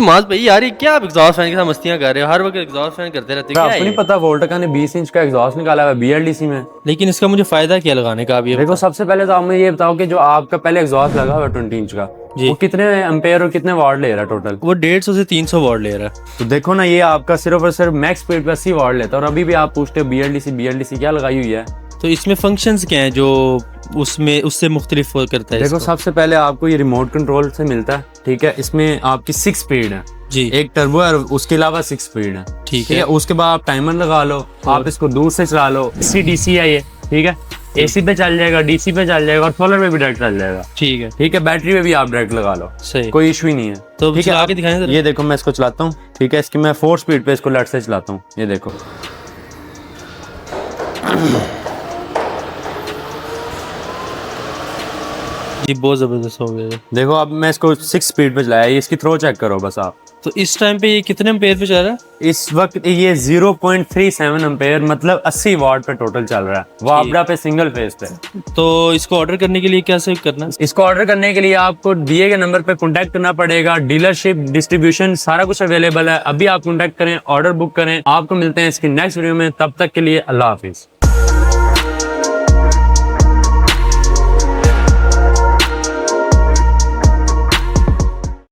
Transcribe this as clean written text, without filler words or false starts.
माज भाई यार ये क्या आप एग्जॉस्ट फैन के साथ मस्तियां कर रहे हो, हर वक्त एग्जॉस्ट फैन करते रहते हो, क्या आपको है नहीं ये? पता वोल्टा ने 20 इंच का एग्जॉस्ट निकाला हुआ है BLDC में। लेकिन इसका मुझे फायदा क्या लगाने का अभी? देखो सबसे पहले तो आप मुझे ये बताओ कि जो आपका पहले एग्जॉस्ट लगा हुआ है 20 इंच का, जी। वो कितने एम्पेयर और कितने वाट ले रहा है टोटल? वो 150 से 300 वॉट ले रहा है। तो देखो ना, ये आपका सिर्फ और सिर्फ मैक्स स्पीड पे 80 वाट लेता है, और अभी भी आप पूछते हो BLDC क्या लगाई हुई है। तो इसमें फंक्शंस क्या हैं जो उसमें उससे मुख्तलिफ करता है देखो इसको? सबसे पहले आपको ये रिमोट कंट्रोल से मिलता है, ठीक है। इसमें आपकी 6 स्पीड है जी। एक टर्बो है और उसके अलावा 6 स्पीड है, ठीक है। उसके बाद आप टाइमर लगा लो, आप इसको दूर से चला लो। DC है ये, ठीक है। AC पे चल जाएगा, DC पे चल जाएगा और सोलर पे भी डायरेक्ट चल जाएगा, ठीक है। ठीक है। बैटरी पे भी आप डायरेक्ट लगा लो, सही। कोई इशू ही नहीं है। तो ठीक है, चला के दिखाएं जरा। ये देखो मैं इसको चलाता हूँ, ठीक है। इसकी मैं 4 स्पीड पे इसको लेफ्ट से चलाता हूँ, ये देखो। ये बहुत जबरदस्त हो गया। देखो अब मैं इसको 6 स्पीड पे चलाया, इसकी थ्रो चेक करो बस आप। तो इस टाइम पे ये कितने एम्पेयर पे चल रहा है? इस वक्त ये 0.37 एम्पेयर मतलब 80 वाट पे टोटल चल रहा है, वो आपड़ा पे सिंगल फेज पे। तो इसको ऑर्डर करने के लिए क्या सेव करना है? इसको ऑर्डर करने के लिए आपको दिए गए नंबर पे कांटेक्ट करना पड़ेगा। डीलरशिप, डिस्ट्रीब्यूशन सारा कुछ अवेलेबल है। अभी आप कांटेक्ट करें, ऑर्डर बुक करें। आपको मिलते हैं इसकी नेक्स्ट वीडियो में, तब तक के लिए अल्लाह हाफिज।